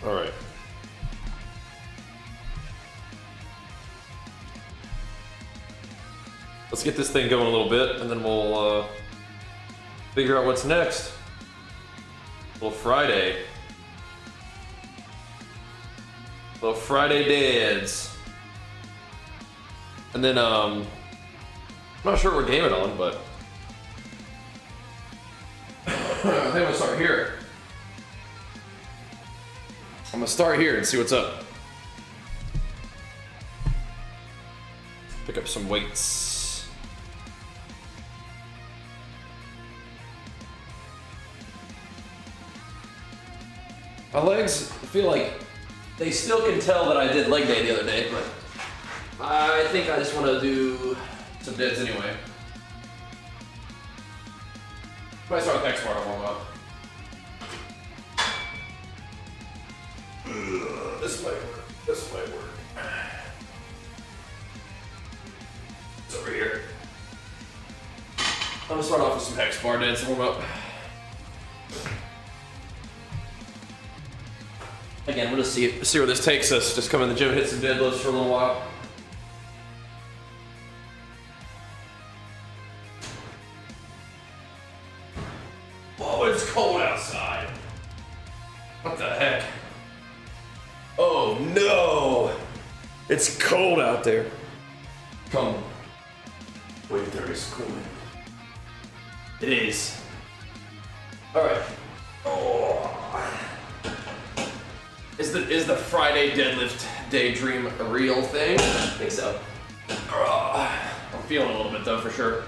All right. Let's get this thing going a little bit, and then we'll figure out what's next. Little Friday. Little Friday dads. And then, I'm not sure what we're gaming on, but I think I'm gonna start here. I'm gonna start here and see what's up. Pick up some weights. My legs feel like they still can tell that I did leg day the other day, but I think I just want to do some deads anyway. Might start with X bar to warm up. This might work. This might work. It's over here. I'm gonna start off with some hex bar deads to warm up. Again, we'll just see where this takes us. Just come in the gym, hit some deadlifts for a little while. Oh, it's cold outside. What the heck? Oh no! It's cold out there. Come. Wait, there is cool. It is. Alright. Oh. Is the Friday deadlift daydream a real thing? I think so. I'm feeling a little bit though, for sure.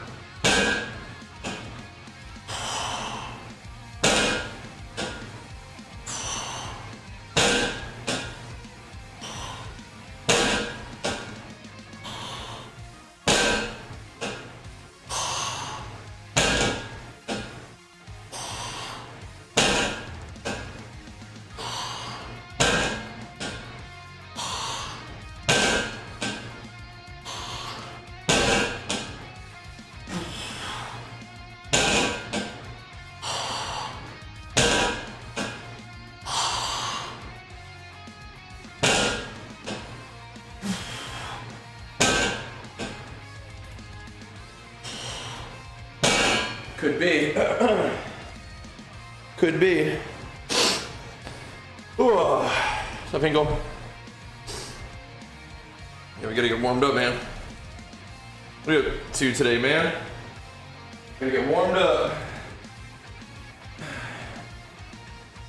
Could be. Could be. Ooh. Something go. Yeah, we gotta get warmed up, man. What are you up to today, man? Gotta get warmed up.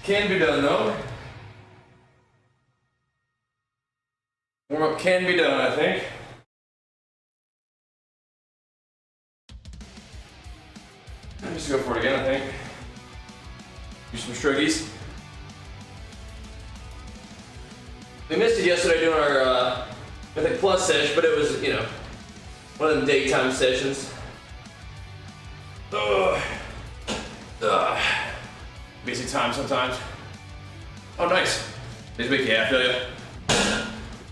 Can be done, though. Warm up can be done, I think. Just go for it again, I think. Do some struggies. We missed it yesterday doing our, I think, plus sesh, but it was, you know, one of them daytime sessions. Ugh. Ugh. Busy time sometimes. Oh, nice. These big, yeah, I feel ya.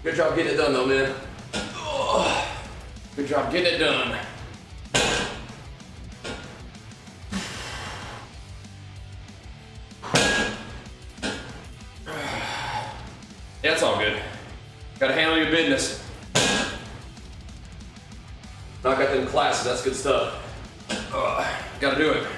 Good job getting it done, though, man. Ugh. Good job getting it done. Yeah, it's all good. Gotta handle your business. Knock out them classes, that's good stuff. Gotta do it.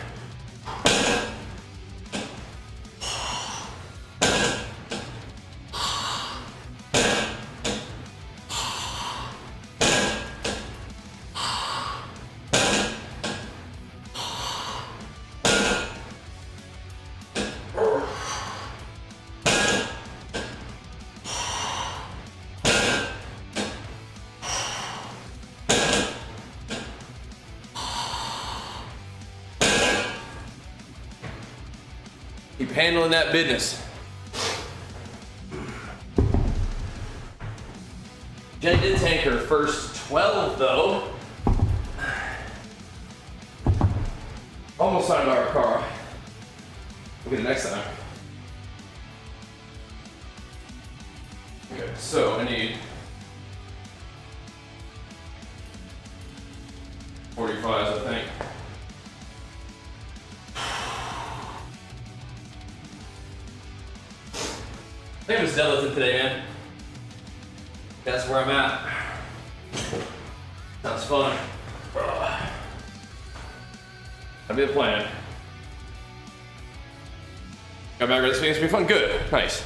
Keep handling that business. Jenny did tank her first 12 though. Almost signed our car. We'll get it next time. Okay, so I need 45s, I think. I think deadlifting today, man. That's where I'm at. Sounds fun. That'd be the plan. Got back ready this week. It's gonna be fun. Good. Nice.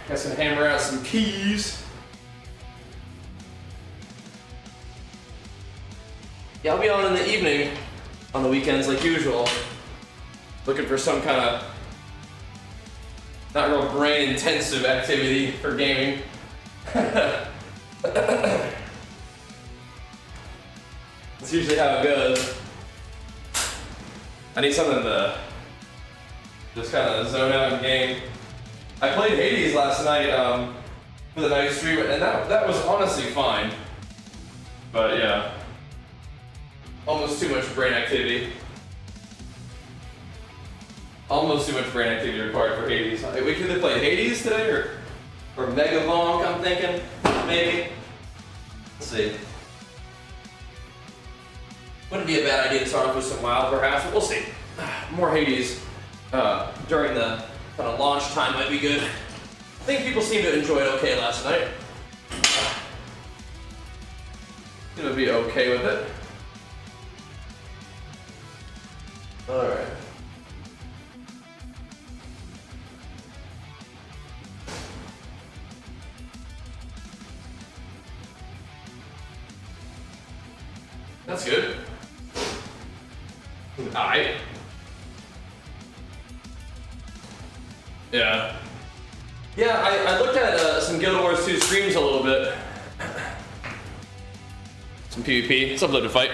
Guys gonna hammer out some keys. Yeah, I'll be on in the evening, on the weekends like usual. Looking for some kind of not real brain intensive activity for gaming. That's usually how it goes. I need something to just kind of zone out and game. I played Hades last night for the night stream, and that was honestly fine. But yeah, almost too much brain activity. Almost too much brain activity required for Hades. We could have played Hades today or Mega Bonk, I'm thinking, maybe. Let's see. Wouldn't be a bad idea to start off with some WoW perhaps, but we'll see. More Hades during the kind of launch time might be good. I think people seemed to enjoy it okay last night. Gonna be okay with it. Alright. That's good. Alright. Yeah. Yeah, I looked at some Guild Wars 2 streams a little bit. Some PvP. It's upload to fight.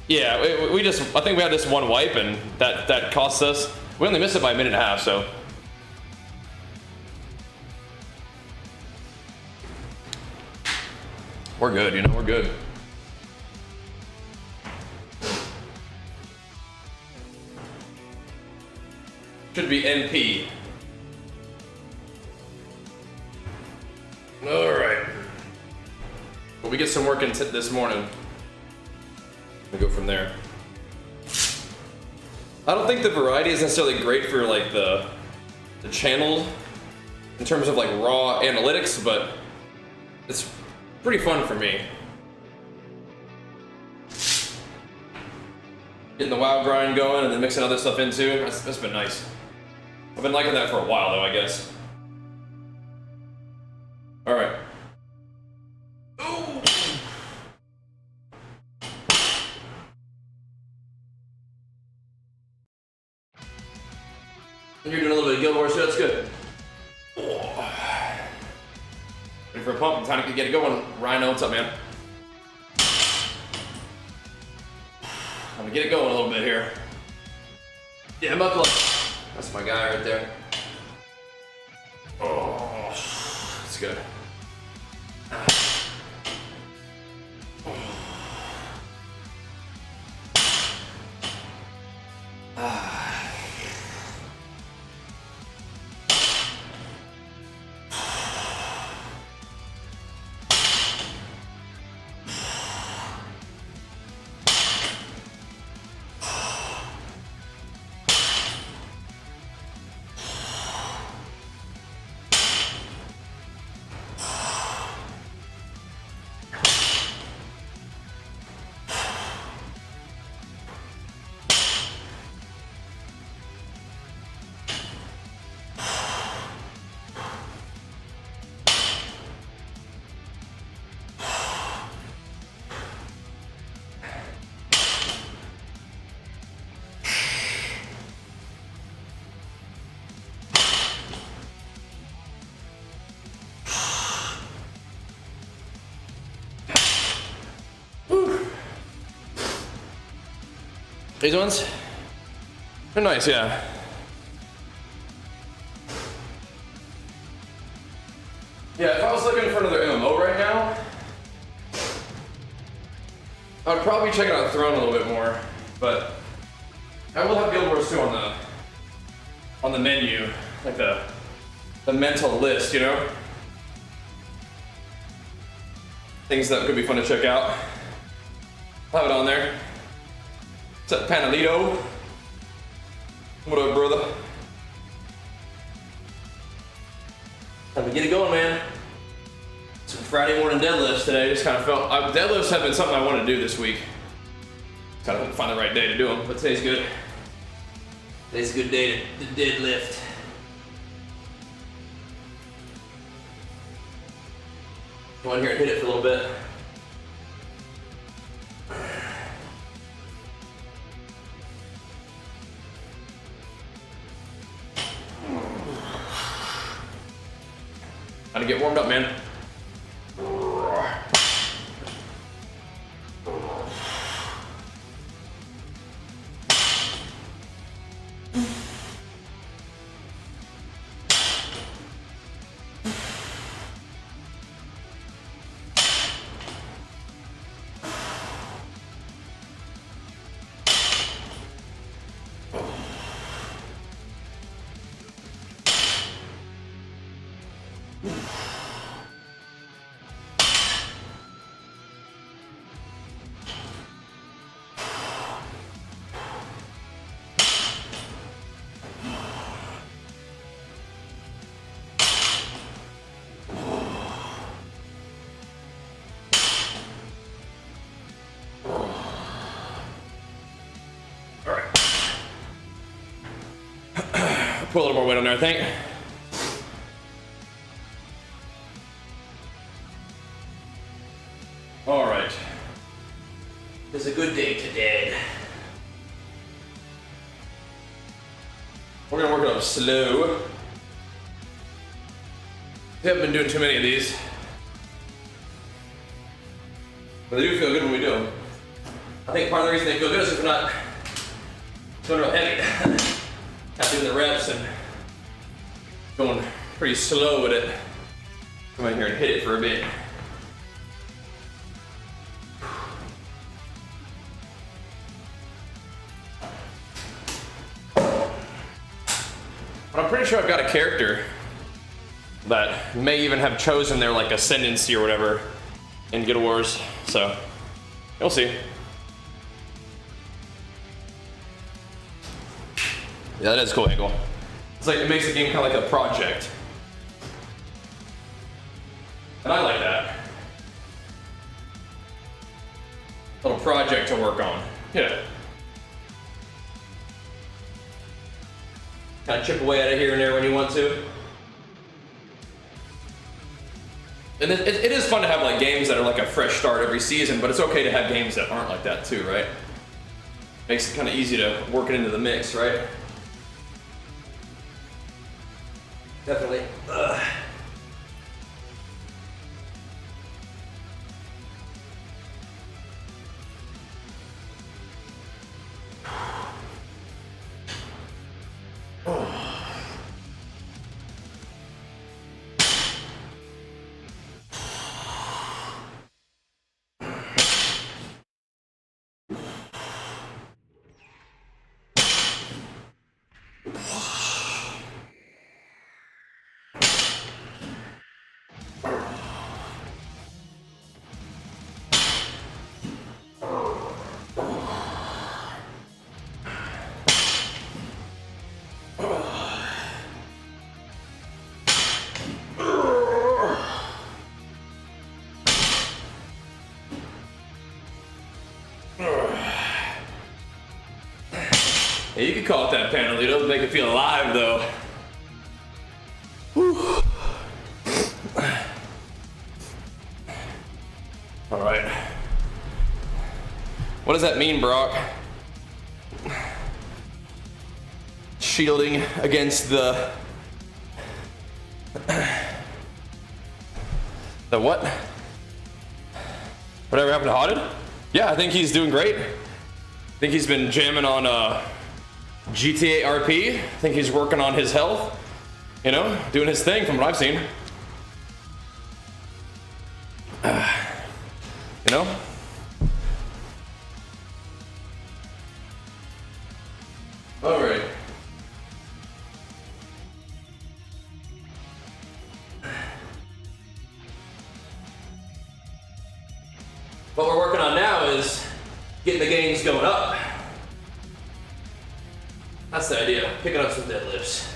Yeah, we just, I think we had this one wipe and that cost us. We only missed it by a minute and a half, so. We're good, you know, we're good. Should be NP. All right. Well, we get some work in this morning. We go from there. I don't think the variety is necessarily great for like the channel in terms of like raw analytics, but it's pretty fun for me. Getting the WoW grind going and then mixing other stuff into it, that's been nice. I've been liking that for a while though, I guess. All right. Ooh. And you're doing a little bit of Guild Wars, so that's good. Oh. Ready for a pump? Time to get it going. Rhino, what's up, man? I'm gonna get it going a little bit here. Yeah, buckle up. That's my guy right there. Oh, that's good. These ones? They're nice, yeah. Yeah, if I was looking for another MMO right now, I would probably check out Throne a little bit more, but I will have Guild Wars 2 on the menu, like the mental list, you know? Things that could be fun to check out. Have it on there. What's up, Panelito? What up, brother? Time to get it going, man. Some Friday morning deadlifts today. Just kind of felt deadlifts have been something I wanted to do this week. Kind of find the right day to do them, but today's good. Today's a good day to deadlift. Go in here and hit it for a little bit. How to get warmed up, man. Put a little more weight on there, I think. All right. It's a good day today. We're gonna work it up slow. We haven't been doing too many of these, but they do feel good when we do them. I think part of the reason they feel good is if we're not going real heavy. Not doing the reps and going pretty slow with it. Come in here and hit it for a bit. But I'm pretty sure I've got a character that may even have chosen their like ascendancy or whatever in Guild Wars, so you'll see. Yeah, that is a cool angle. It's like, it makes the game kind of like a project. And I like that. Little project to work on. Yeah. Kind of chip away at it here and there when you want to. And it is fun to have like games that are like a fresh start every season, but it's okay to have games that aren't like that too, right? Makes it kind of easy to work it into the mix, right? Definitely. Yeah, you could call it that, Panel. It doesn't make it feel alive, though. Whew. All right. What does that mean, Brock? Shielding against the what? Whatever happened to Hodded? Yeah, I think he's doing great. I think he's been jamming on GTA RP. I think he's working on his health, you know, doing his thing from what I've seen. You know? All right. What we're working on now is getting the gains going up. That's the idea, picking up some deadlifts.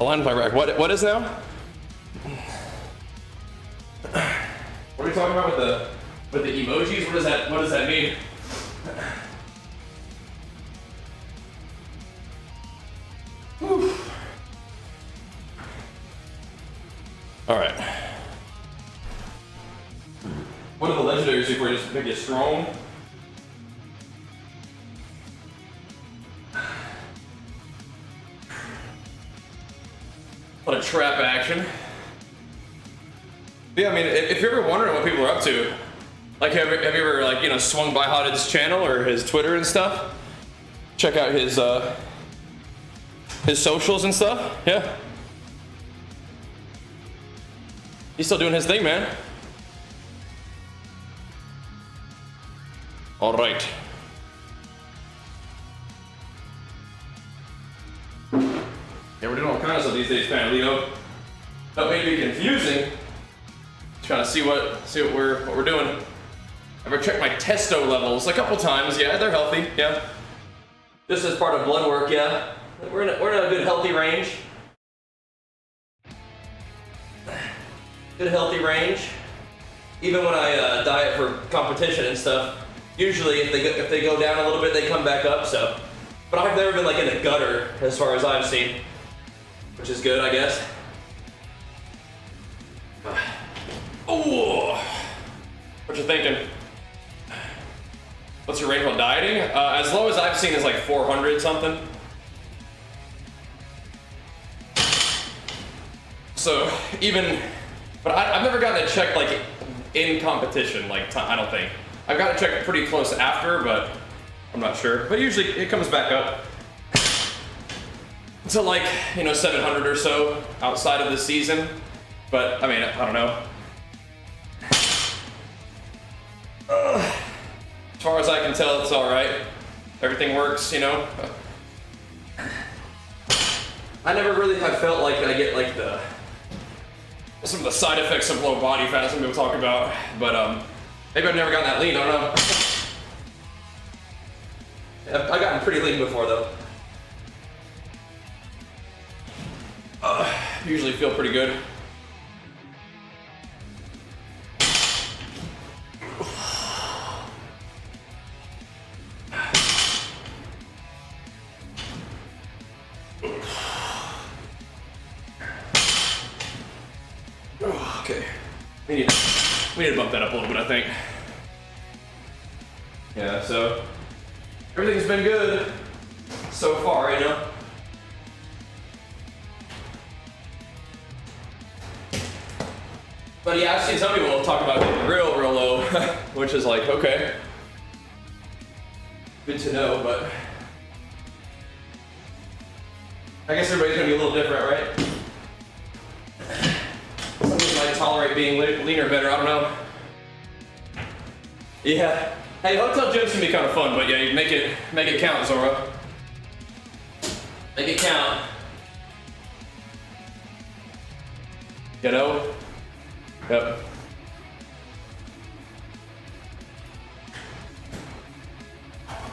Align my rack. What is now? What are we talking about with the emojis? What does that mean? Whew. All right. What are the legendaries if we're just make it strong? A trap action. Yeah, I mean, if you're ever wondering what people are up to, like, have you ever, like, you know, swung by Hotted's channel or his Twitter and stuff? Check out his socials and stuff. Yeah, he's still doing his thing, man. All right. Yeah, we're doing all kinds of stuff these days, man. You know, that may be confusing. Trying to see what we're doing. Ever checked my testo levels a couple times? Yeah, they're healthy. Yeah, just as part of blood work. Yeah, we're in a good healthy range. Good healthy range. Even when I diet for competition and stuff, usually if they go down a little bit, they come back up. So, but I've never been like in the gutter as far as I've seen. Which is good, I guess. Oh, what you thinking? What's your range on dieting? As low as I've seen is like 400 something. So even, but I've never gotten it checked like in competition. Like I don't think I've got it checked pretty close after, but I'm not sure. But usually it comes back up. To like, you know, 700 or so outside of the season. But I mean, I don't know. As far as I can tell, it's all right. Everything works, you know. I never really have felt like I get like some of the side effects of low body fat some people talk about. But maybe I've never gotten that lean, I don't know. I've gotten pretty lean before though. Usually feel pretty good. Okay, we need to bump that up a little bit, I think. Yeah, so everything's been good so far, you know. But yeah, I've seen some people talk about getting real low, which is like, okay, good to know, but I guess everybody's gonna be a little different, right? Some people might tolerate being leaner better, I don't know. Yeah, hey, hotel gyms can be kind of fun, but yeah, you make it count, Zora. Make it count. You know? Yep.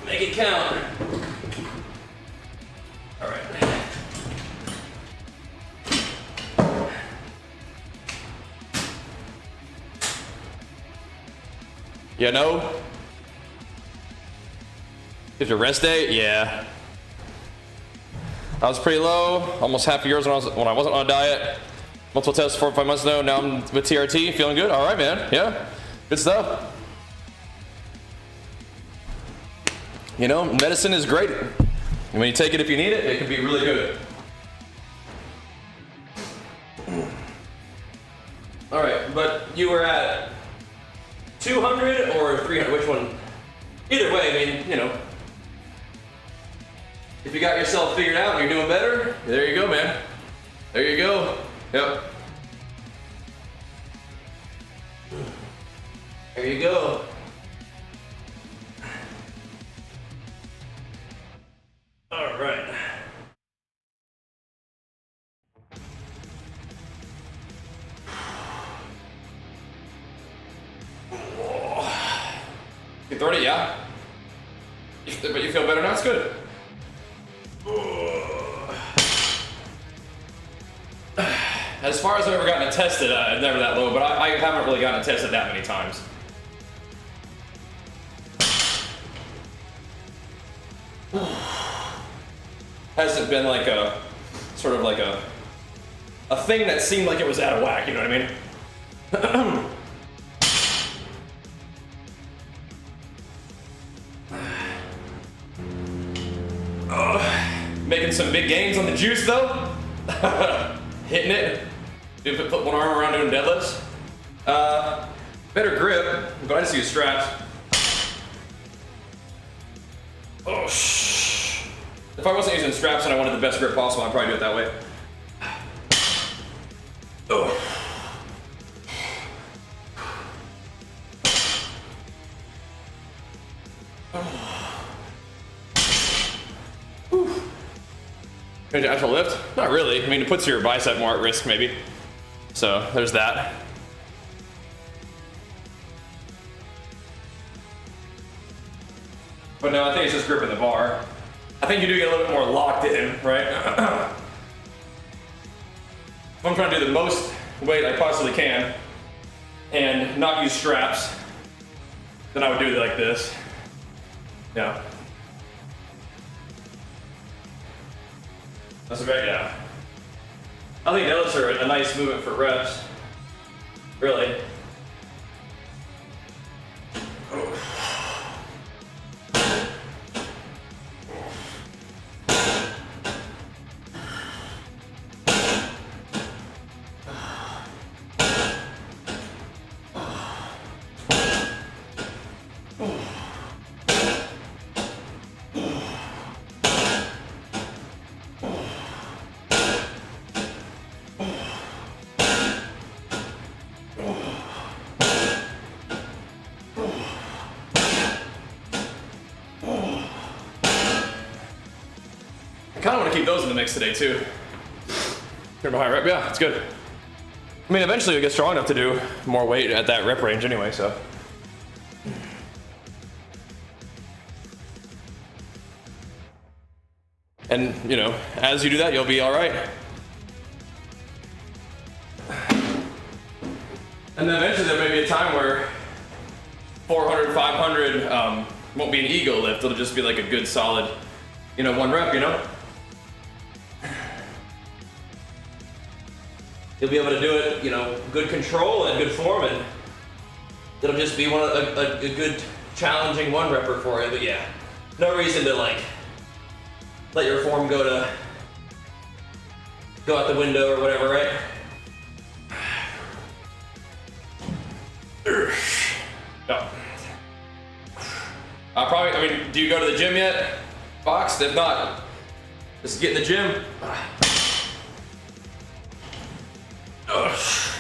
Make it count. All right. You know? It's a rest day? Yeah. I was pretty low, almost half a year when I wasn't on a diet. Multiple tests 4 or 5 months ago. Now I'm with TRT, feeling good. All right, man. Yeah, good stuff. You know, medicine is great. And when you take it, if you need it, it can be really good. All right, but you were at 200 or 300, which one? Either way, I mean, you know, if you got yourself figured out and you're doing better, there you go, man. There you go. Yep. There you go. All right. You 30, yeah? But you feel better now? It's good. As far as I've ever gotten it tested, it's never that low, but I haven't really gotten it tested that many times. Hasn't been like a, sort of like a thing that seemed like it was out of whack, you know what I mean? Making some big gains on the juice though. Hitting it. Put one arm around doing deadlifts. Better grip, but I just use straps. Oh, shh. If I wasn't using straps and I wanted the best grip possible, I'd probably do it that way. Oh. Actual lift? Not really. I mean, it puts your bicep more at risk, maybe. So there's that. But no, I think it's just gripping the bar. I think you do get a little bit more locked in, right? If I'm trying to do the most weight I possibly can and not use straps, then I would do it like this. Yeah. That's great, yeah. I think deadlifts are a nice movement for reps. Really. I kind of want to keep those in the mix today too. Here behind rep, yeah, it's good. I mean, eventually you'll get strong enough to do more weight at that rep range anyway, so. And, you know, as you do that, you'll be all right. And then eventually there may be a time where 400, 500 won't be an ego lift. It'll just be like a good solid, you know, 1 rep, you know? You'll be able to do it, you know, good control and good form, and it'll just be a good challenging 1 repper for you. But yeah, no reason to like let your form go out the window or whatever, right? No. I mean, do you go to the gym yet? Boxed? If not, just get in the gym.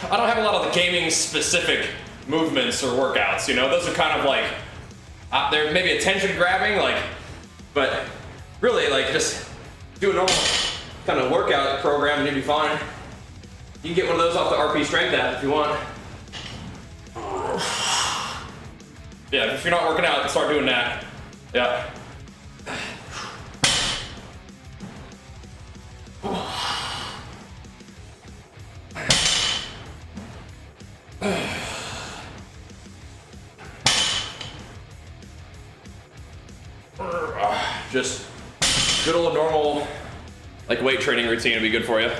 I don't have a lot of the gaming specific movements or workouts, you know? Those are kind of like, they're maybe attention grabbing, like, but really like just do a normal kind of workout program and you'll be fine. You can get one of those off the RP Strength app if you want. Yeah, if you're not working out, start doing that. Yeah. Just good old normal like weight training routine would be good for you.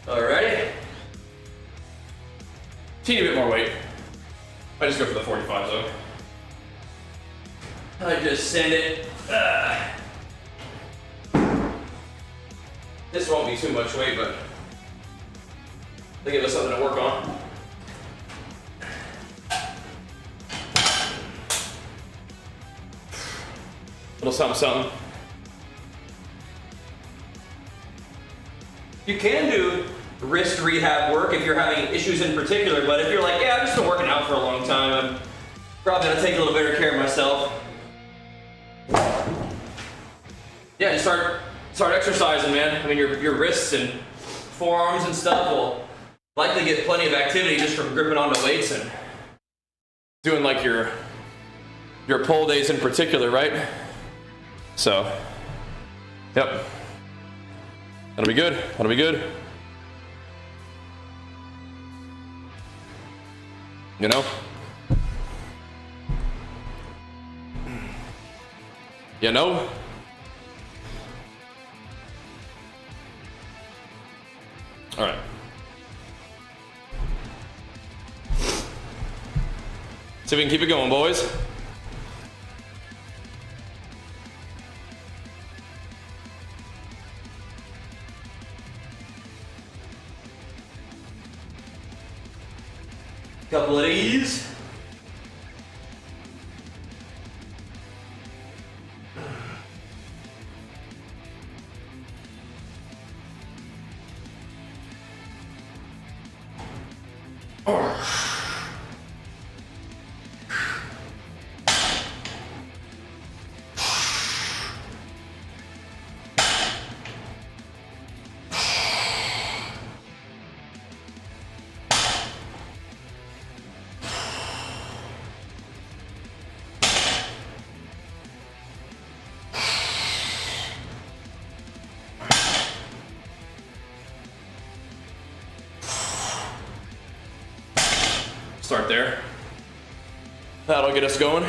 Alrighty. Teeny bit more weight. I just go for the 45 though. I just send it. This won't be too much weight, but they give us something to work on. Little something, something. You can do wrist rehab work if you're having issues in particular, but if you're like, yeah, I've just been working out for a long time, I'm probably gonna take a little better care of myself. Yeah, just start exercising, man. I mean, your wrists and forearms and stuff will likely get plenty of activity just from gripping onto weights and Doing like your pull days in particular, right? So, yep. That'll be good. That'll be good. You know? You know? All right. See if we can keep it going, boys. couple of these. Start there. That'll get us going.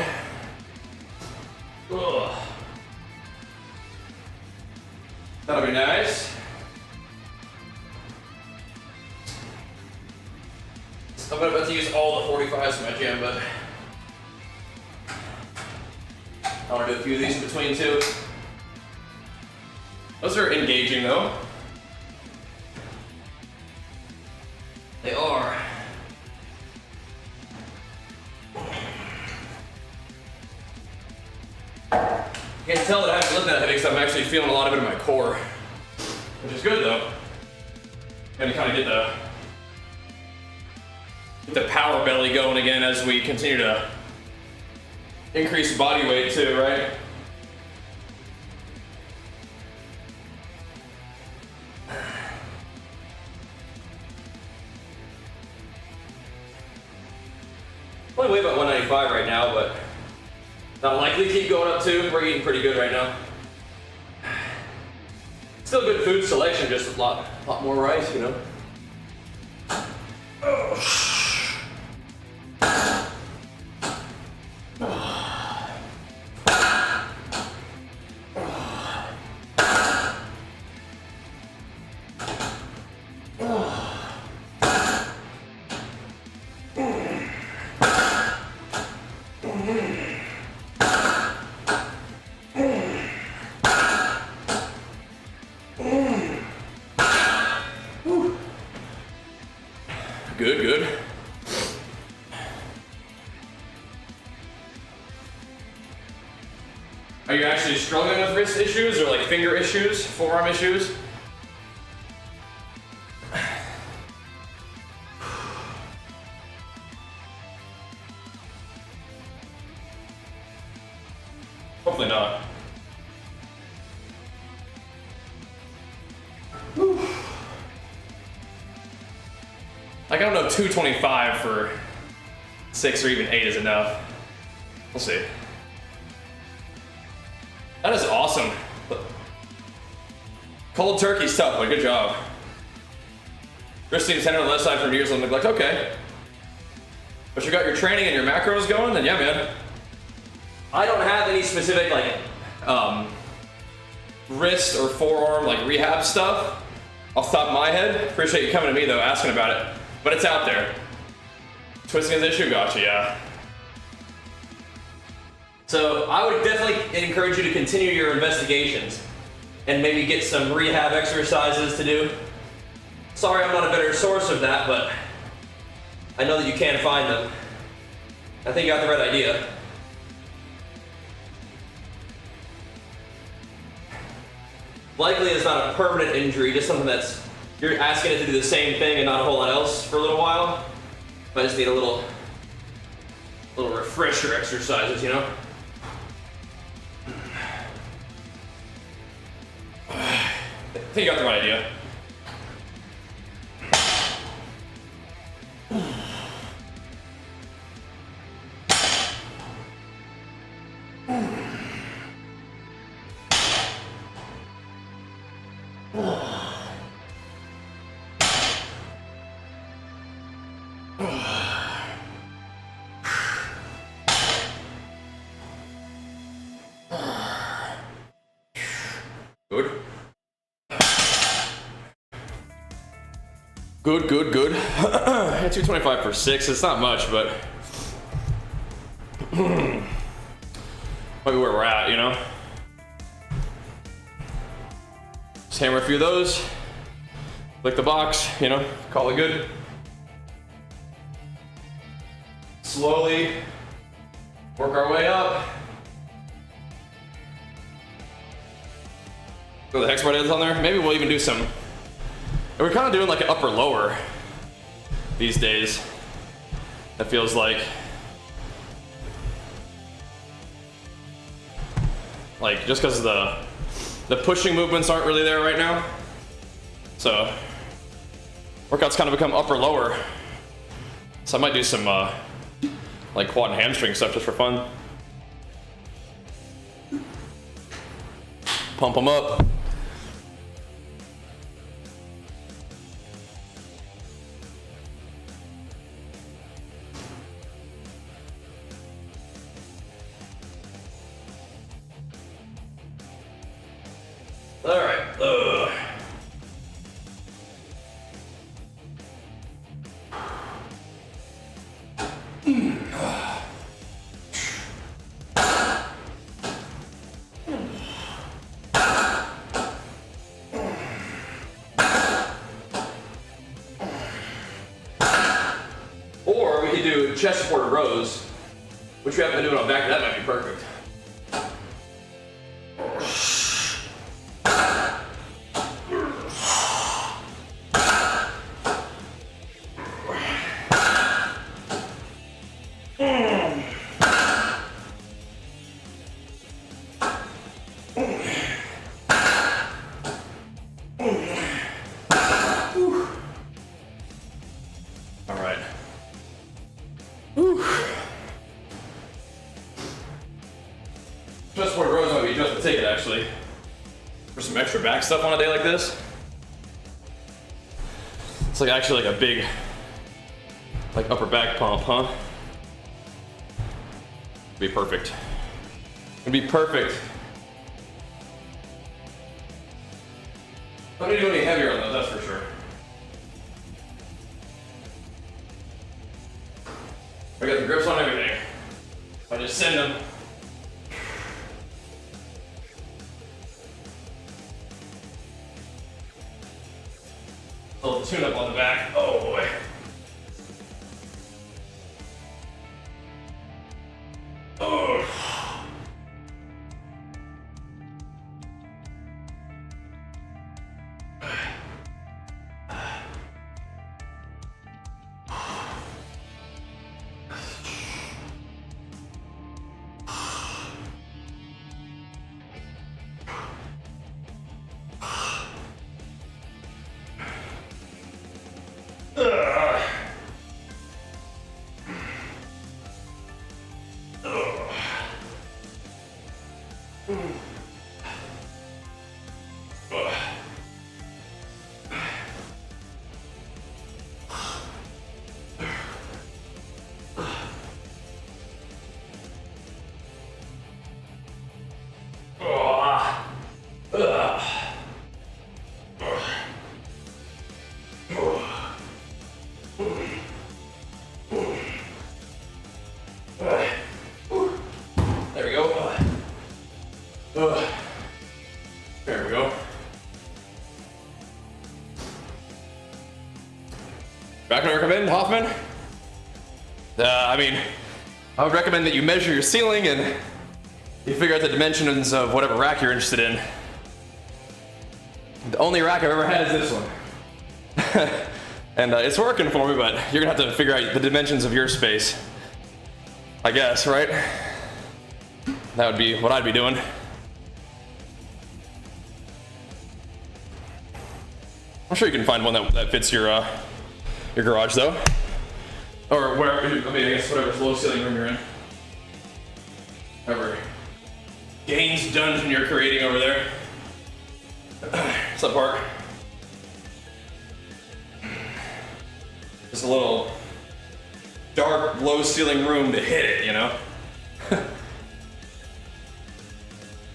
Ugh. That'll be nice. I'm about to use all the 45s in my gym, but I want to do a few of these in between too. Those are engaging though. They are. You can tell that I haven't lived that heavy because I'm actually feeling a lot of it in my core, which is good though. And kind of get the power belly going again as we continue to increase body weight too, right? I only weigh about 195 right now, but not likely to keep going up too. We're eating pretty good right now. Still good food selection, just a lot more rice, you know. Good, good. Are you actually struggling with wrist issues or like finger issues, forearm issues? Hopefully not. Like, I don't know, 225 for 6 or even 8 is enough. We'll see. That is awesome. Cold turkey's tough, but good job. wrist seems tender on the left side from years of neglect. Okay. But you got your training and your macros going, then yeah, man. I don't have any specific like wrist or forearm like rehab stuff off the top of my head. Appreciate you coming to me though, asking about it. But it's out there. Twisting is an issue, gotcha, yeah. So I would definitely encourage you to continue your investigations and maybe get some rehab exercises to do. Sorry I'm not a better source of that, but I know that you can find them. I think you got the right idea. Likely it's not a permanent injury, just something that's, you're asking it to do the same thing and not a whole lot else for a little while. But I just need a little refresher exercises, you know? I think you got the right idea. Good. At 225 for 6, it's not much, but might be where we're at, you know? Just hammer a few of those, lick the box, you know, call it good. Slowly work our way up. Throw the hex bar heads on there. Maybe we'll even do some. And we're kind of doing like an upper lower these days. That feels like just because the pushing movements aren't really there right now. So workouts kind of become upper lower. So I might do some like quad and hamstring stuff just for fun. Pump them up. All right. Or we could do chest supported rows, which we haven't been doing on back. That might be perfect. Just for rows might be just the ticket actually. For some extra back stuff on a day like this. It's like actually like a big like upper back pump, huh? Be perfect. It'd be perfect. Don't need to go any heavier on those, that's for sure. I got the grips on everything. I just send them. A little tune up on the back. Oh boy. Oh. Ugh. There we go. Back to recommend, Hoffman? I mean, I would recommend that you measure your ceiling and you figure out the dimensions of whatever rack you're interested in. The only rack I've ever had is this one. And it's working for me, but you're gonna have to figure out the dimensions of your space. I guess, right? That would be what I'd be doing. I'm sure you can find one that fits your garage though. Or wherever, I mean, I guess whatever low ceiling room you're in. Whatever Gaines dungeon you're creating over there. What's up, Park? Just a little dark, low ceiling room to hit it, you know?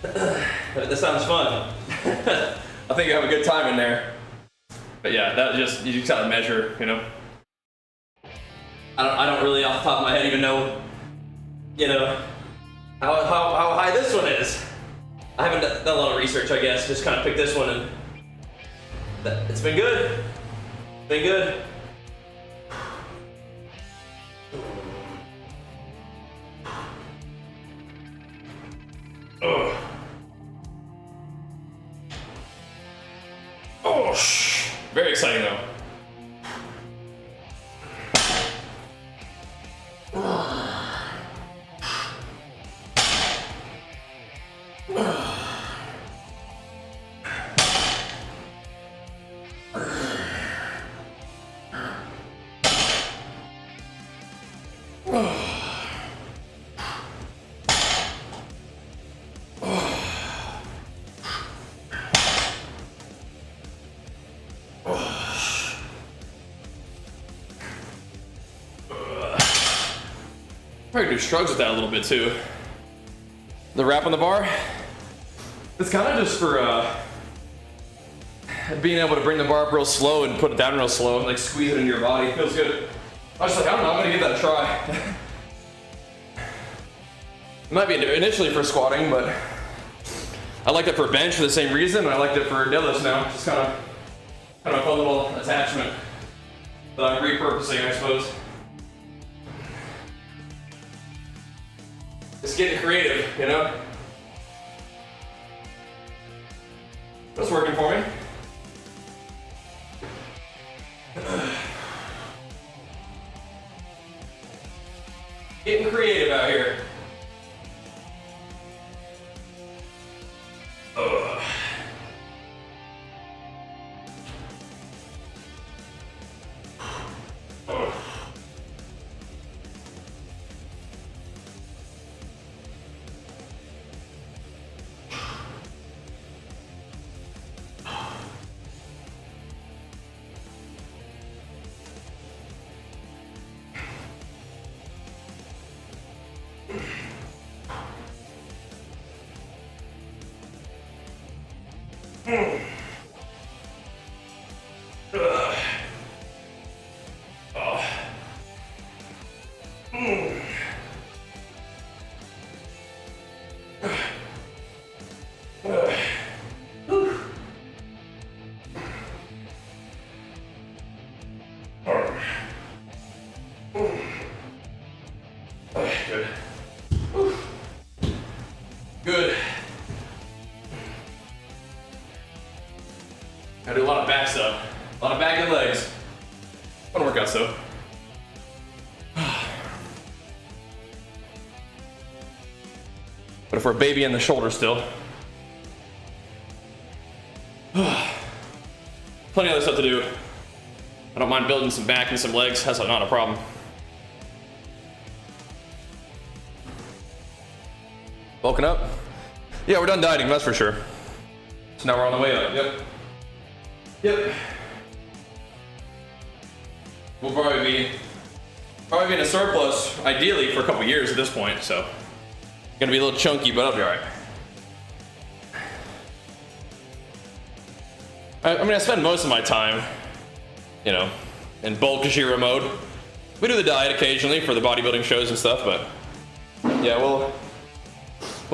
That sounds fun. I think you have a good time in there. But yeah, that just, you just gotta measure, you know? I don't really off the top of my head even know, you know, how high this one is. I haven't done a lot of research, I guess. Just kind of picked this one and it's been good. Been good. Oh. Oh, very exciting though. Probably do shrugs with that a little bit too. The wrap on the bar, it's kind of just for being able to bring the bar up real slow and put it down real slow and like squeeze it into your body. It feels good. I was just like, I don't know, I'm gonna give that a try. It might be initially for squatting, but I liked it for bench for the same reason, and I liked it for deadlifts now. Just kind of a fun little attachment that I'm repurposing, I suppose. It's getting creative, you know? That's working for me. Getting creative out here. Ugh. Ugh. Good. Good. Gotta do a lot of back stuff. A lot of back and legs. Fun workouts though. But if we're babying the shoulder still. Plenty of other stuff to do. I don't mind building some back and some legs. That's not a problem. Bulking up? Yeah, we're done dieting, that's for sure. So now we're on the way up. Yep. Yep. We'll probably be in a surplus, ideally, for a couple years at this point, so. Gonna be a little chunky, but I'll be alright. I mean, I spend most of my time, you know, in bulk Bajheera mode. We do the diet occasionally for the bodybuilding shows and stuff, but yeah, we'll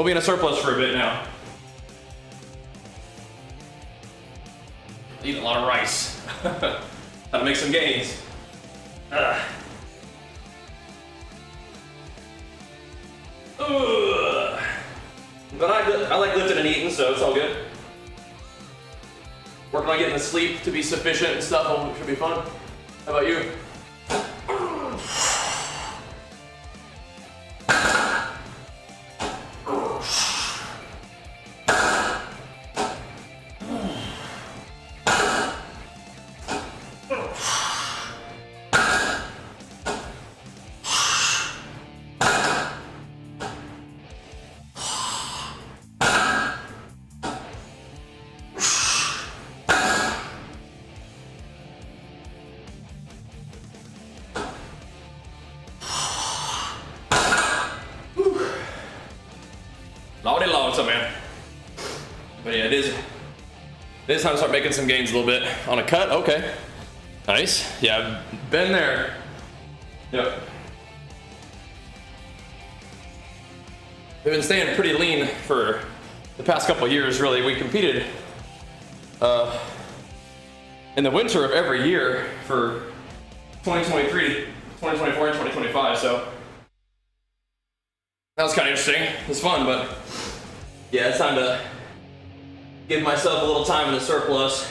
be in a surplus for a bit now. Eating a lot of rice. Gotta make some gains. But I like lifting and eating, so it's all good. Working on getting the sleep to be sufficient and stuff should be fun. How about you? Lordy Lord, so man. But yeah, it is time to start making some gains a little bit. On a cut, okay. Nice. Yeah, I've been there. Yep. We've been staying pretty lean for the past couple of years, really. We competed in the winter of every year for 2023, 2024, and 2025, so that was kind of interesting. It was fun, but yeah, it's time to give myself a little time in the surplus.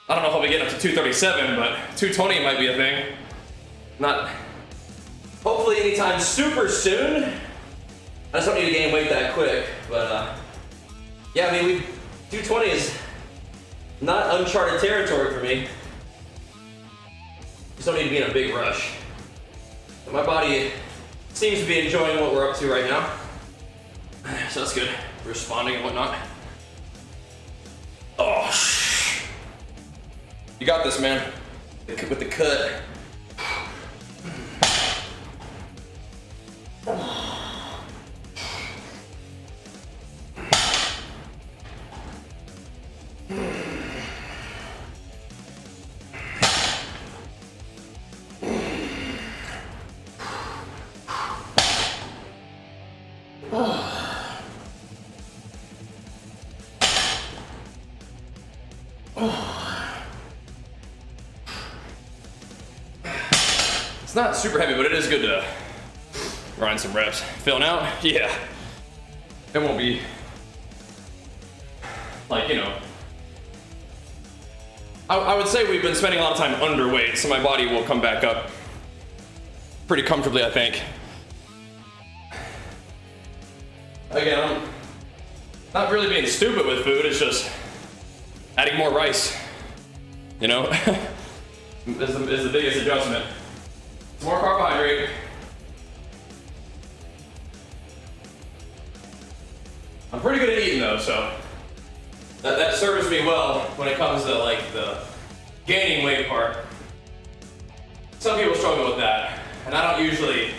I don't know if I'll be getting up to 237, but 220 might be a thing. Not hopefully anytime super soon. I just don't need to gain weight that quick, but yeah, I mean, 220 is not uncharted territory for me. Just don't need to be in a big rush. And my body seems to be enjoying what we're up to right now. So that's good. Responding and whatnot. Oh, you got this, man. With the cut. It's not super heavy, but it is good to grind some reps. Feeling out? Yeah. It won't be like, you know, I would say we've been spending a lot of time underweight, so my body will come back up pretty comfortably, I think. Again, I'm not really being stupid with food, it's just adding more rice, you know, is the biggest adjustment. More carbohydrate. I'm pretty good at eating though, so that serves me well when it comes to like the gaining weight part. Some people struggle with that, and I don't usually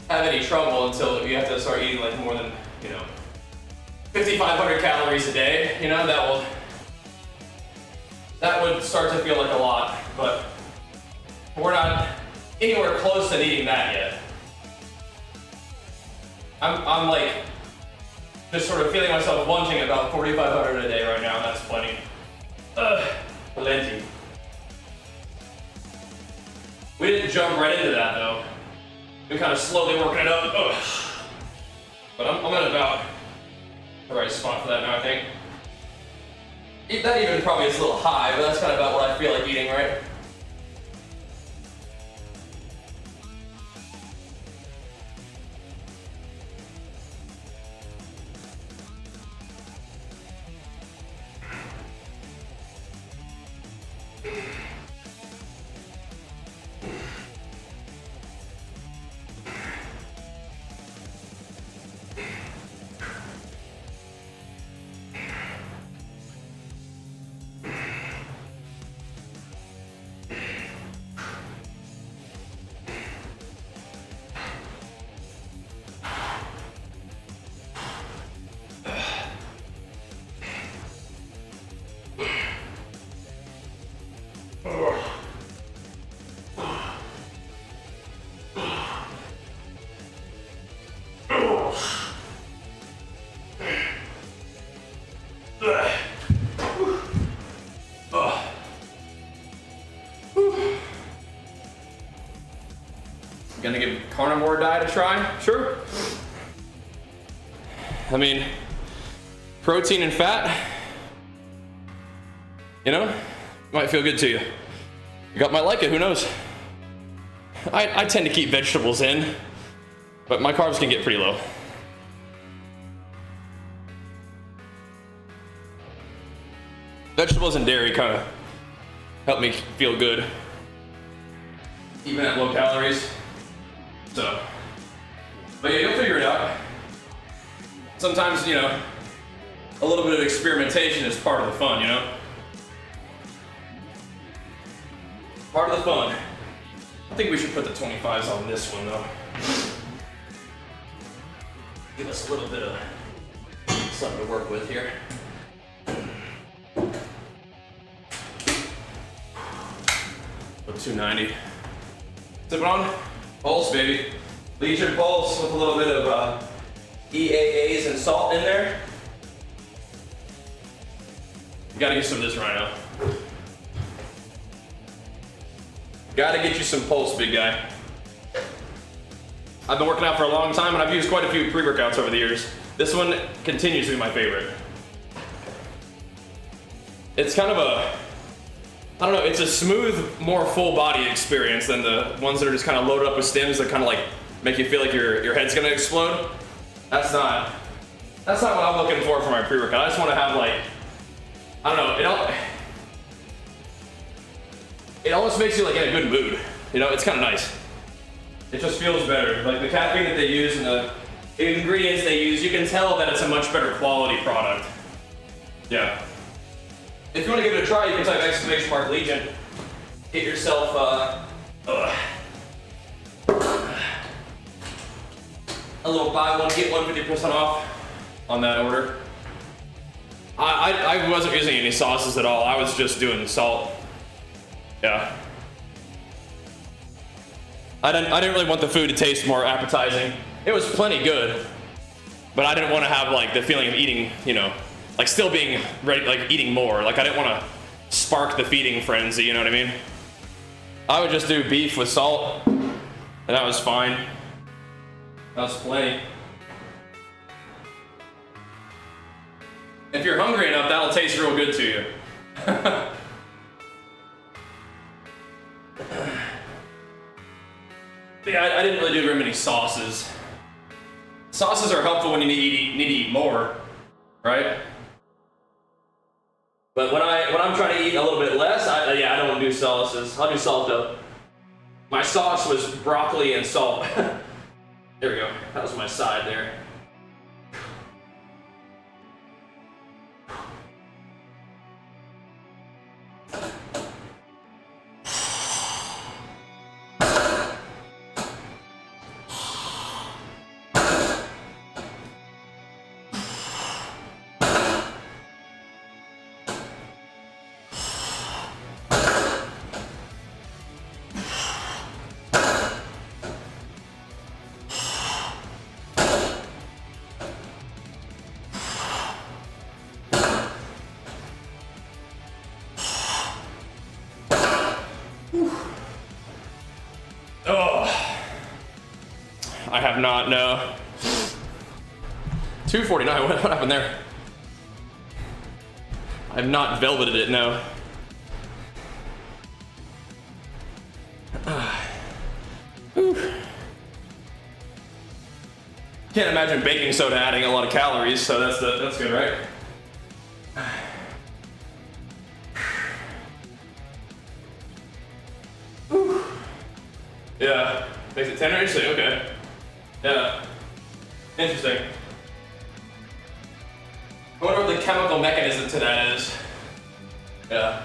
have any trouble until you have to start eating like more than, you know, 5,500 calories a day. You know, that would start to feel like a lot, but we're not anywhere close to needing that yet. I'm like just sort of feeling myself wanting about 4,500 a day right now. That's plenty. Plenty. We didn't jump right into that though. We're kind of slowly working it up. But I'm at about the right spot for that now, I think. That even probably is a little high, but that's kind of about what I feel like eating, right? Gonna give carnivore diet a try? Sure. I mean, protein and fat, you know, might feel good to you. You got might like it, who knows? I tend to keep vegetables in, but my carbs can get pretty low. Vegetables and dairy kind of help me feel good, even at low calories. So, but yeah, you'll figure it out. Sometimes, you know, a little bit of experimentation is part of the fun, you know? Part of the fun. I think we should put the 25s on this one though. Give us a little bit of something to work with here. 290. Tip it on. Pulse, baby. Legion pulse with a little bit of EAAs and salt in there. You gotta get some of this rhino. Gotta get you some pulse, big guy. I've been working out for a long time and I've used quite a few pre-workouts over the years. This one continues to be my favorite. It's kind of a, I don't know, it's a smooth, more full body experience than the ones that are just kind of loaded up with stims that kind of like make you feel like your head's gonna explode. That's not what I'm looking for my pre-workout. I just want to have like, I don't know, it almost makes you like in a good mood. You know, it's kind of nice. It just feels better. Like the caffeine that they use and the ingredients they use, you can tell that it's a much better quality product. Yeah. If you want to give it a try, you can type !Legion. Get yourself a little buy one, get one 50% off on that order. I wasn't using any sauces at all. I was just doing salt. Yeah. I didn't really want the food to taste more appetizing. It was plenty good, but I didn't want to have like the feeling of eating, you know, like still being ready, like eating more. Like I didn't want to spark the feeding frenzy, you know what I mean? I would just do beef with salt, and that was fine. That was plenty. If you're hungry enough, that'll taste real good to you. Yeah, I didn't really do very many sauces. Sauces are helpful when you need to eat more, right? But when I'm trying to eat a little bit less, I don't want to do sauces. I'll do salt though. My sauce was broccoli and salt. There we go. That was my side there. I have not, no. 249, what happened there? I have not velveted it, no. Can't imagine baking soda adding a lot of calories, so that's good, right? Yeah, makes it tender, interesting, okay. Yeah, interesting. I wonder what the chemical mechanism to that is. Yeah.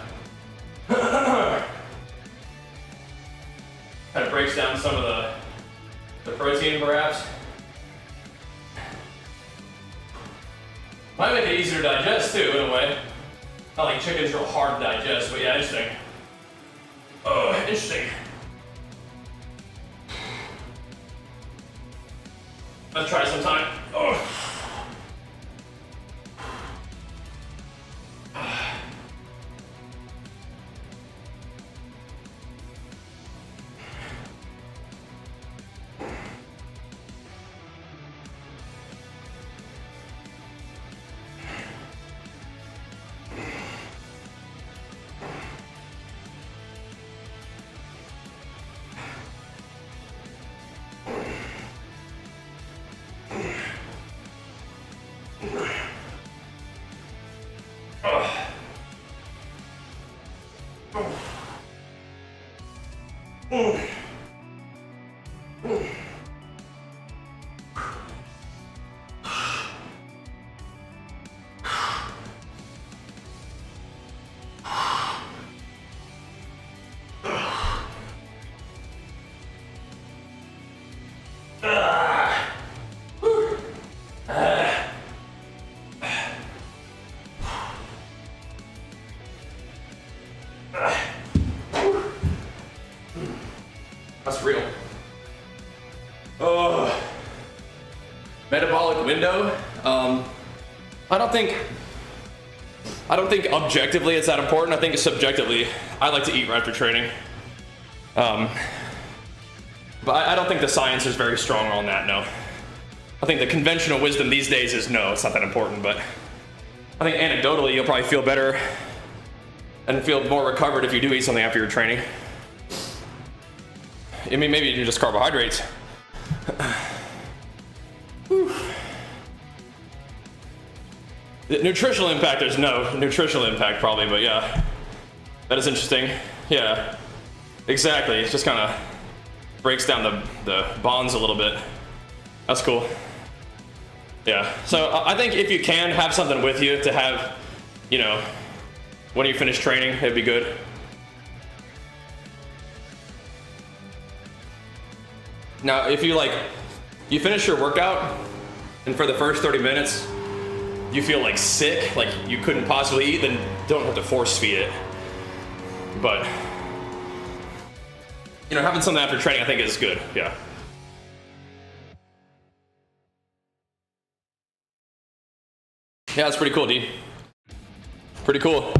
Kind of breaks down some of the protein, perhaps. Might make it easier to digest too, in a way. Not like chicken's real hard to digest, but yeah, interesting. Oh, interesting. Let's try sometime. Oh. That's real. Oh, metabolic window. I don't think objectively it's that important. I think subjectively, I like to eat right after training. But I don't think the science is very strong on that, no. I think the conventional wisdom these days is no, it's not that important, but I think anecdotally you'll probably feel better and feel more recovered if you do eat something after your training. I mean, maybe you just carbohydrates. The nutritional impact, there's no nutritional impact probably, but yeah. That is interesting. Yeah, exactly. It just kind of breaks down the bonds a little bit. That's cool. Yeah, so I think if you can have something with you to have, you know, when you finish training, it'd be good. Now, if you finish your workout and for the first 30 minutes, you feel like sick, like you couldn't possibly eat, then don't have to force feed it. But, you know, having something after training I think is good, yeah. Yeah, that's pretty cool, D. Pretty cool.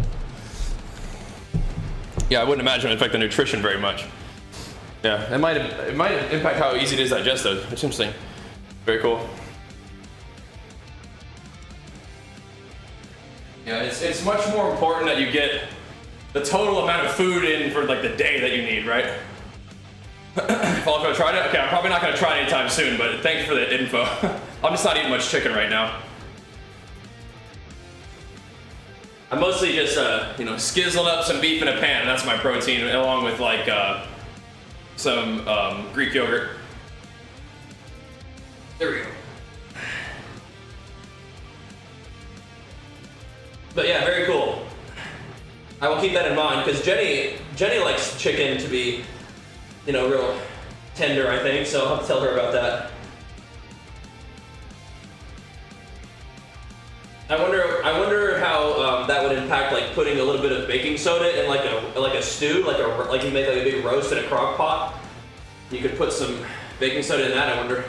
Yeah, I wouldn't imagine it would affect the nutrition very much. Yeah, it might impact how easy it is to digest though. It's interesting. Very cool. Yeah, it's much more important that you get the total amount of food in for like the day that you need, right? If I'll go try it, okay, I'm probably not gonna try it anytime soon, but thank you for the info. I'm just not eating much chicken right now. I'm mostly just, you know, skizzling up some beef in a pan. That's my protein, along with like some Greek yogurt. There we go. But yeah, very cool. I will keep that in mind because Jenny likes chicken to be, you know, real tender, I think. So I'll have to tell her about that. I wonder how that would impact like putting a little bit of baking soda in like a stew, like you make like a big roast in a crock pot. You could put some baking soda in that. I wonder.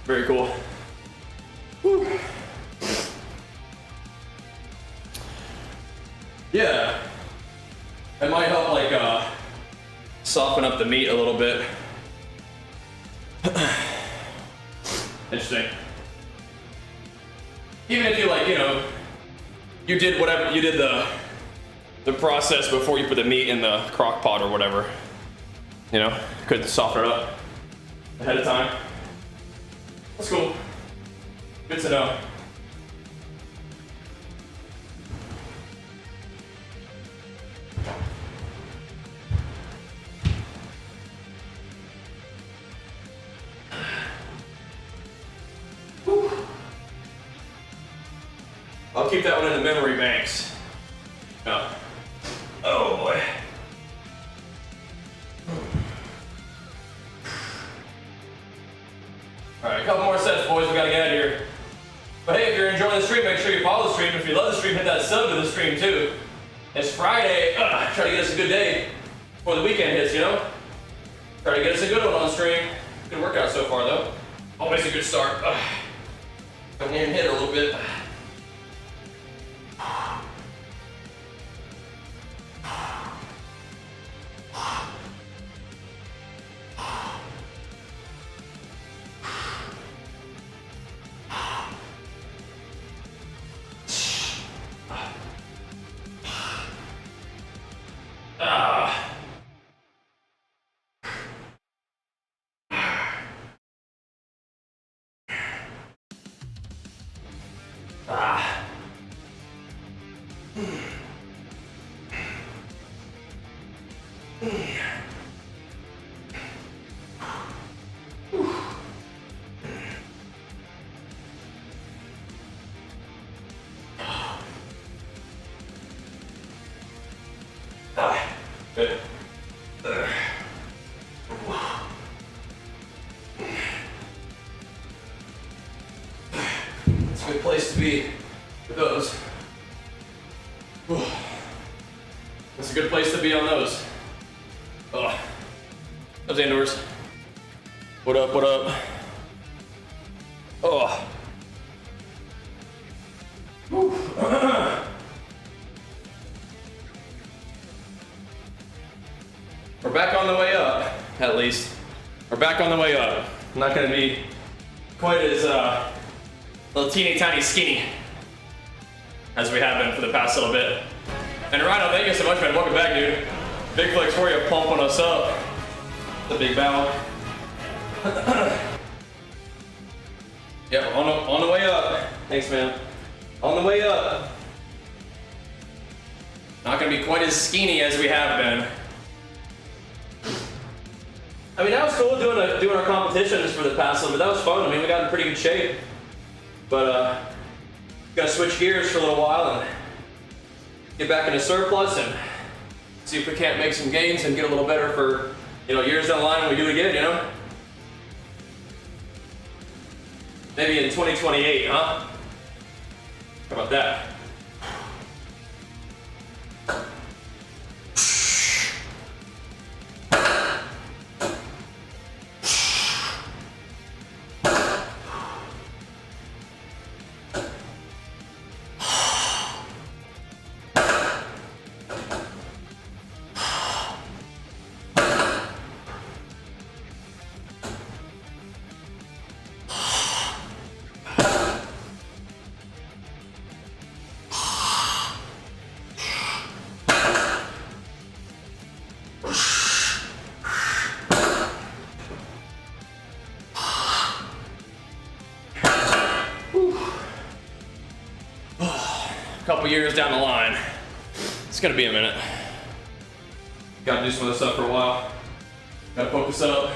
Very cool. Woo. Yeah, it might help like soften up the meat a little bit. Interesting. Even if you like, you know, you did whatever, you did the process before you put the meat in the crock pot or whatever, you know, could soften it up ahead of time. That's cool. Good to know. Whew. I'll keep that one in the memory banks. Oh, oh boy. All right, a couple more sets, boys. We gotta get out of here. But hey, if you're enjoying the stream, make sure you follow the stream. If you love the stream, hit that sub to the stream too. It's Friday. Try to get us a good day before the weekend hits, you know? Try to get us a good one on the stream. Good workout so far, though. Always a good start. Come here and hit it a little bit. Ah. Good. It's a good place to be with those. That's a good place to be on those. Oh. Those indoors. What up, what up? Oh. We're back on the way up, at least. We're back on the way up. I'm not gonna be quite as little teeny tiny skinny as we have been for the past little bit. And Rhino, thank you so much, man. Welcome back, dude. Big flex for you, pumping us up. The big bow. Yep, on the way up. Thanks, man. On the way up. Not gonna be quite as skinny as we have been. I mean, that was cool doing our competitions for the past little bit. That was fun. I mean, we got in pretty good shape. But gotta switch gears for a little while and get back into surplus and see if we can't make some gains and get a little better for, you know, years down the line when we do it again, you know? Maybe in 2028, huh? How about that? Couple years down the line, it's gonna be a minute. Gotta do some of this stuff for a while. Gotta focus up.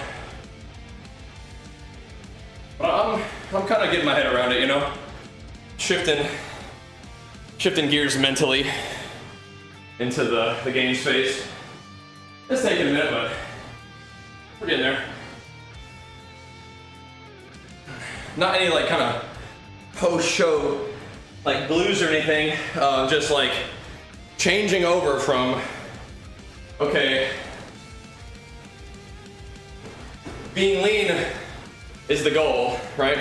But I'm kind of getting my head around it, you know, shifting gears mentally into the gains phase. It's taking a minute, but we're getting there. Not any like kind of post-show like blues or anything, just like changing over from, okay, being lean is the goal, right?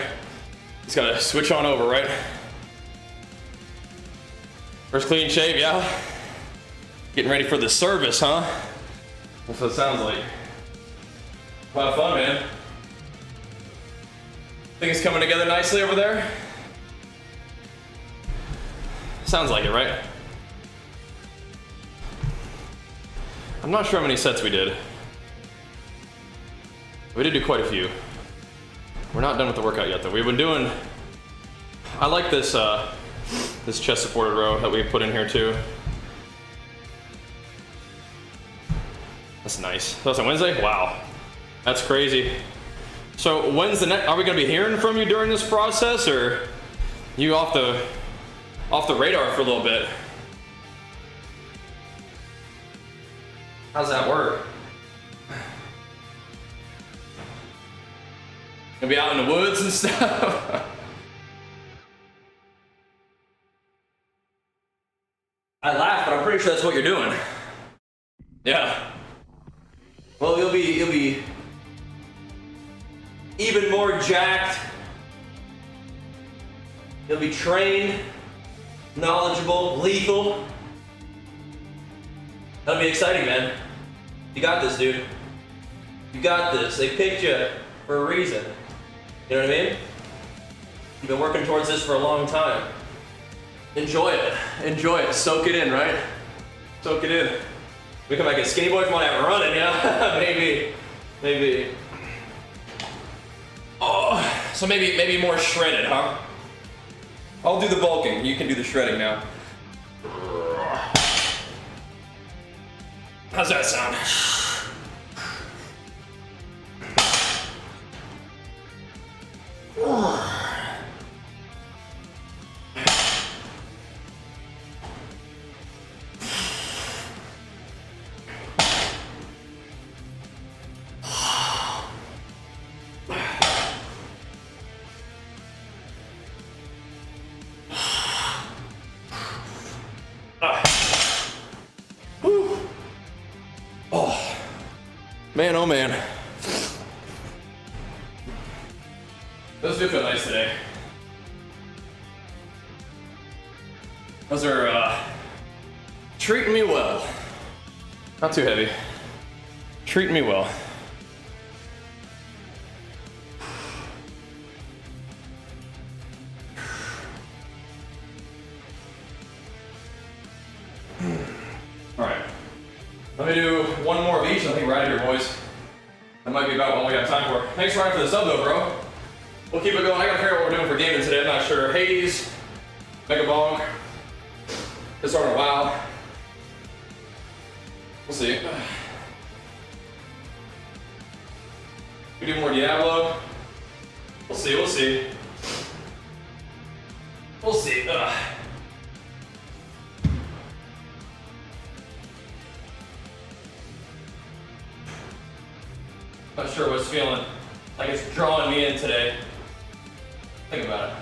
Just gotta switch on over, right? First clean shave, yeah. Getting ready for the service, huh? That's what it sounds like. A lot of fun, man. Think it's coming together nicely over there? Sounds like it, right? I'm not sure how many sets we did. We did do quite a few. We're not done with the workout yet, though. We've been doing. I like this this chest supported row that we put in here too. That's nice. So that's on Wednesday. Wow, that's crazy. So when's the next? Are we gonna be hearing from you during this process, or you off the radar for a little bit? How's that work? Gonna be out in the woods and stuff? I laugh, but I'm pretty sure that's what you're doing. Yeah. Well, you'll be even more jacked. You'll be trained, knowledgeable, lethal. That'll be exciting, man. You got this, dude. You got this. They picked you for a reason. You know what I mean? You've been working towards this for a long time. Enjoy it. Enjoy it. Soak it in, right? Soak it in. We come back as skinny boys, want to have running, yeah? Maybe. Oh, so maybe more shredded, huh? I'll do the bulking. You can do the shredding now. How's that sound? Man, oh man. Those do feel nice today. Those are treating me well. Not too heavy. Treating me well. All right. Let me do one more of each. I think we're out of here, boys. That might be about all we got time for. Thanks, Ryan, for the sub, though, bro. We'll keep it going. I gotta figure out what we're doing for gaming today. I'm not sure. Hades, Mega Bonk, this are a while. We'll see. We do more Diablo. We'll see. We'll see. We'll see. Not sure what's feeling like it's drawing me in today. Think about it.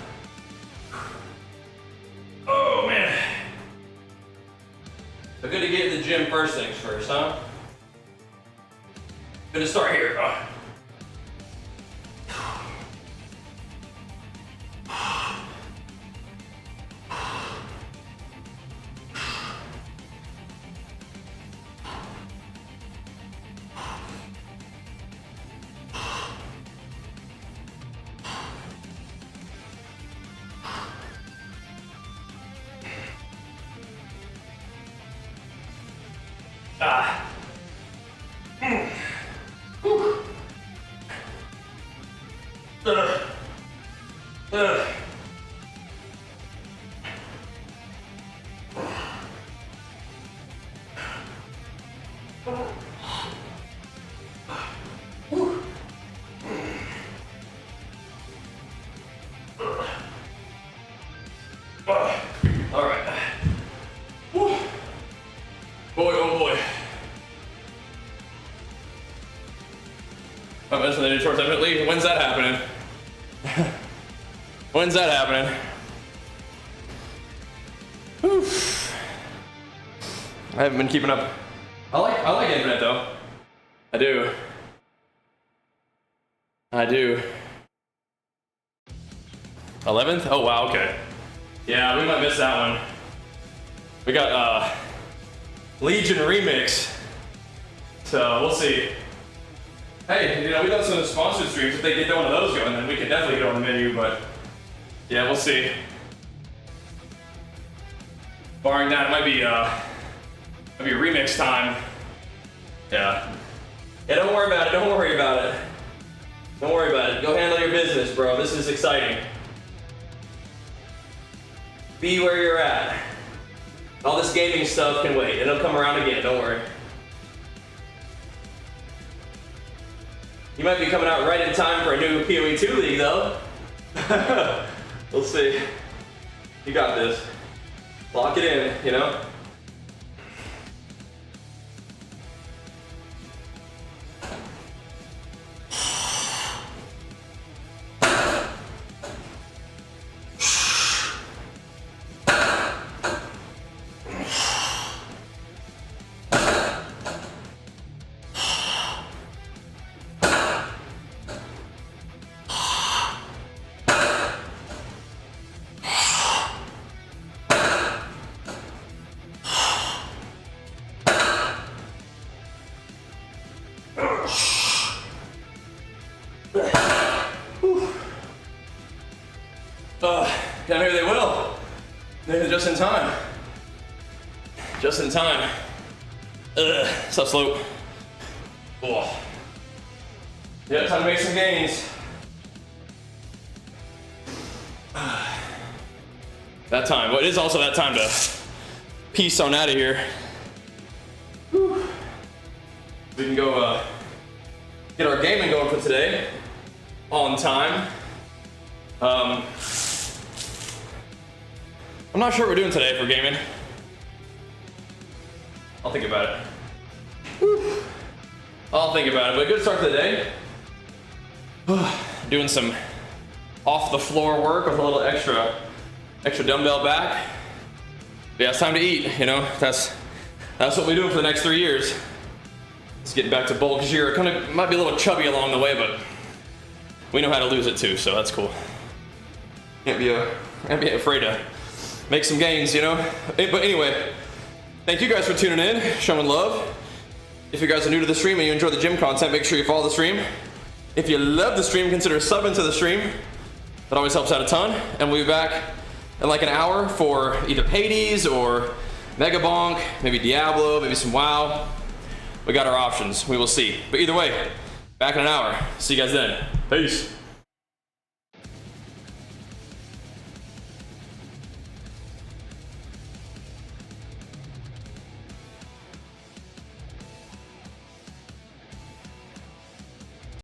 Oh man. So good to get in the gym first things first, huh? Good to start here. All right. Woo. Boy, oh boy. I mentioned the new shorts evidently. When's that happening? When's that happening? Whew. I haven't been keeping up. I like Infinite though. I do. I do. 11th? Oh wow, okay. Yeah, we might miss that one. We got Legion Remix. So we'll see. Hey, you know, we've done some sponsored streams. If they get one of those going, then we can definitely get on the menu, but yeah, we'll see. Barring that, it might be remix time. Yeah. Yeah, don't worry about it, don't worry about it. Don't worry about it. Go handle your business, bro. This is exciting. Be where you're at. All this gaming stuff can wait. It'll come around again, don't worry. You might be coming out right in time for a new PoE 2 league though. We'll see. You got this. Lock it in, you know? Yeah, maybe they will. Maybe just in time. Just in time. Sup, Slope? Oh. Yeah, time to make some gains. that time. But it is also that time to peace on out of here. Whew. We can go get our gaming going for today on time. I'm not sure what we're doing today for gaming. I'll think about it. Whew. I'll think about it, but good start to the day. Doing some off the floor work with a little extra dumbbell back. But yeah, it's time to eat, you know, that's what we're doing for the next 3 years. Let's get back to bulk Bajheera. Kind of might be a little chubby along the way, but we know how to lose it too, so that's cool. Can't be afraid to make some gains, you know? But anyway, thank you guys for tuning in, showing love. If you guys are new to the stream and you enjoy the gym content, make sure you follow the stream. If you love the stream, consider subbing to the stream. That always helps out a ton. And we'll be back in like an hour for either Hades or Mega Bonk, maybe Diablo, maybe some WoW. We got our options, we will see. But either way, back in an hour. See you guys then. Peace.